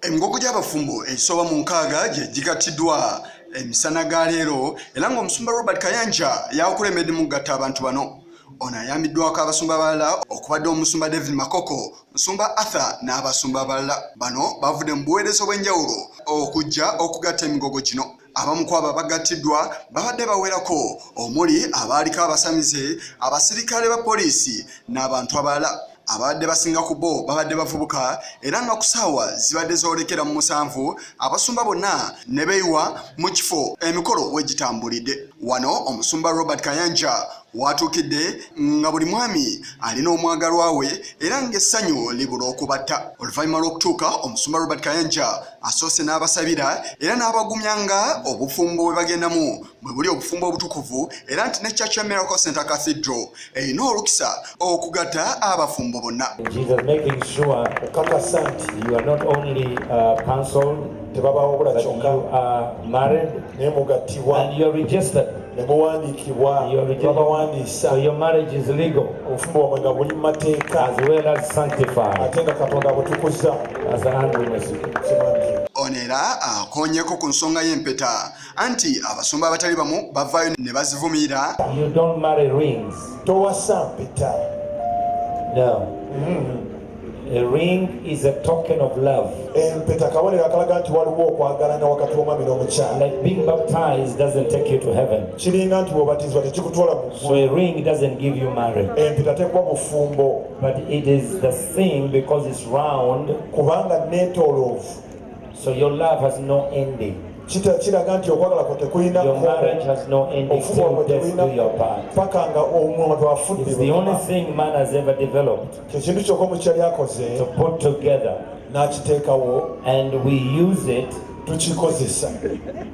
Emigoggo Gyabafumbo ekisoba mu nkaaga gye gigattiddwa emisana ga leero era ng'Omusumba Robert Kayanja yakulemedde mu gatta abantu bano. Ono ayambiddwako abasumba abalala okubadde Omusumba David Makoko, Musumba Arthur n'abasumba abalala. Bano bavudde mu buweereza obw'enjawulo okujja okugatta emigoggo gino. Abamu ku abo abagattiddwa babadde bawerako omuli abaaliko abasamize, abasirikale ba poliisi n'abantu abalala. Abadde basinga ku bo babadde bavubuka era nga ku ssaawa zibadde zoolekera mu 7 abasumba bonna ne beeyiwa mu kifo emikolo we gitambulidde. Wano Omusumba Robert Kayanja watuukidde nga buli mwami alina omwagalwa we era ng'essanyu libula okubatta. Oluvannyuma lw'okutuuka Omusumba Robert Kayanja asoose n'abasabira era n'abagumyanga obufumbo bwe bagendamu bwe buli obufumbo obutukuvu era nti ne Church Miracle Center Cathedral erina olukisa okugatta abafumbo bonna. Jesus making sure you are not only cancelled, but you are married and you are registered. So your marriage is legal as well as sanctified. As the hand witness. Onera akonyeko ku nsonga y'empeta anti abasumba abatali bamu bavaayo ne bazivumirira. You don't marry rings. No. A ring is a token of love. Like being baptized doesn't take you to heaven. So a ring doesn't give you marriage. But it is the thing because it's round. So your love has no ending. Your marriage has no ending till death do your part. It's the only thing man has ever developed to put together, and we use it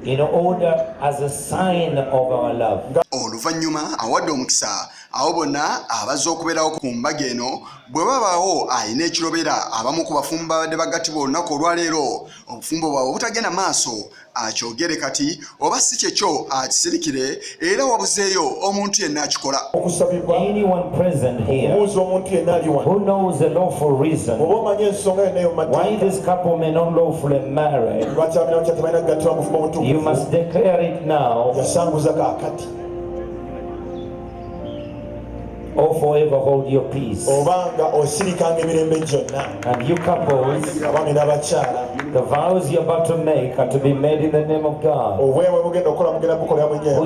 in order as a sign of our love. Oluvannyuma awadde omukisa awo bonna abazze okubeerawo ku mbaga eno bwe babaawo alina ekirobera abamu ku bafumbo babadde bagattibwa olunaku olwaleero obufumbo bwabwe obutagenda maaso akyogere kati oba si kyekyo akisirikire era wabuzeeyo omuntu yenna akikola. Anyone present here who knows the lawful reason why this couple may not lawfully marry, you must declare it now or forever hold your peace. And you couples, the vows you're about to make are to be made in the name of God, who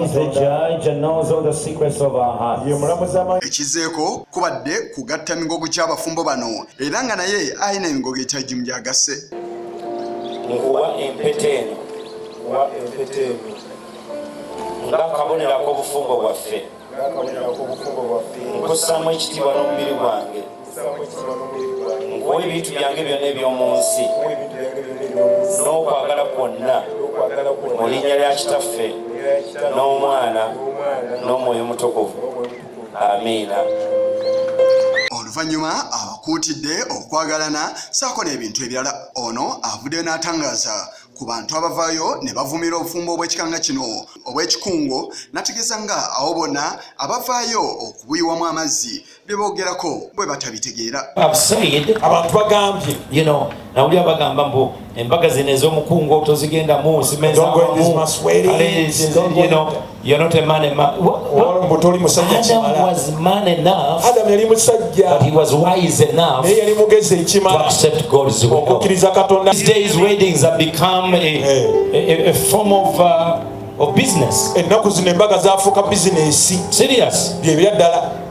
is the judge and knows all the secrets of our hearts. Ekizeeko kubadde kugatta emigoggo gy'abafumbo bano era nga naye alina emigoggo etyagimu gy'agasse. Nkuwa empeta eno ng'akabonero ak'obufumbo bwaffe. Nkussaamu ekitiibwa n'omubiri gwange, nkuwa ebintu byange byonna eby'omu nsi n'okwagala kwonna mu linnya lya Kitaffe n'Omwana n'Omwoyo Mutukuvu. Amiina. Oluvannyuma abakuutidde okwagalana saako n'ebintu ebirala. Ono avuddeyo n'atangaaza ku bantu abavaayo ne bavumira obufumbo obw'ekikanga kino obw'ekikungo n'ategeeza nga awo bonna abavaayo okubuyiwamu amazzi bye boogerako bwe batabitegeera. Abantu bagambye, nawulira bagamba mbu embaga zino ez'omukungu tozigendamu you're not a man. Adam was man enough, but he was wise enough to accept God's will. These days weddings have become a form of business. Serious.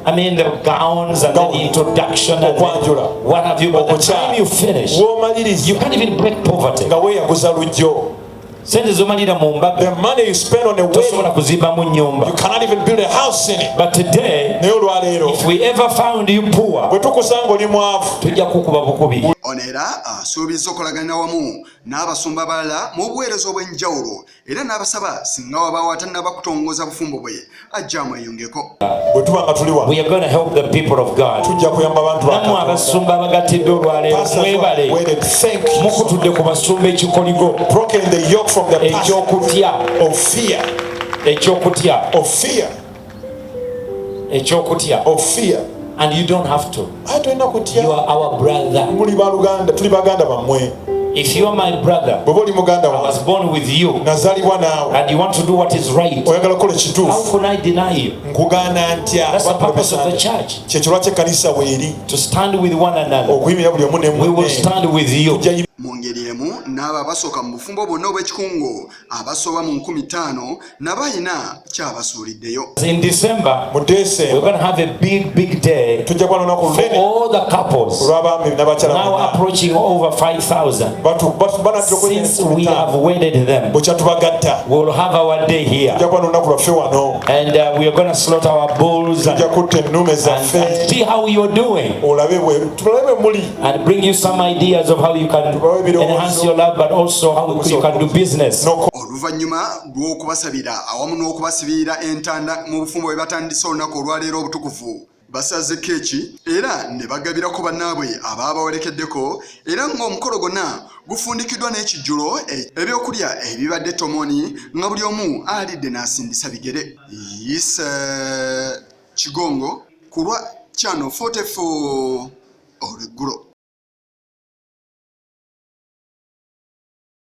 I mean the gowns and the introduction and what have you, but by the time you finish, you can't even break poverty. The money you spend on a wedding, you cannot even build a house in it. But today, if we ever found you poor, Onera asuubizza okulaganira wamu n'abasumba abalala mu buweereza obw'enjawulo era n'abasaba singa wabaawo atannabakutongoza bufumbo bwe ajja amweyungeko. We are going to help the people of God. Nammwe abasumba abagattiddwa olwaleero mwebale mukutudde ku basumba ekikoligo ekyokutya. And you don't have to. You are our brother. If you are my brother, I was born with you, and you want to do what is right, how can I deny you? That's the purpose of the church, to stand with one another. We will stand with you. Mu ngeri emu n'abo abasooka mu bufumbo bwonna obw'ekikungo abasoba mu 15 nabayina kyabasuuliddeyo. In December, we're going to have a big day for all the couples, now approaching over 5,000. Since we have wedded them, we'll have our day here, and we are going to slaughter our bulls and see how you're doing, and bring you some ideas of how you can enhance your love, but also how you can do business. Oluvannyuma lw'okubasabira awamu n'okubasibira entanda mu bufumbo bwe batandise olunaku olwaleero obutukuvu, basaze keeki era ne bagabirako bannaabwe abaabawerekeddeko, era ng'omukolo gonna gufundikiddwa n'ekijjulo ebyokulya ebibadde tomoni nga buli omu alidde n'asindisa bigere. Kigongo ku lwa Channel 44 olweggulo.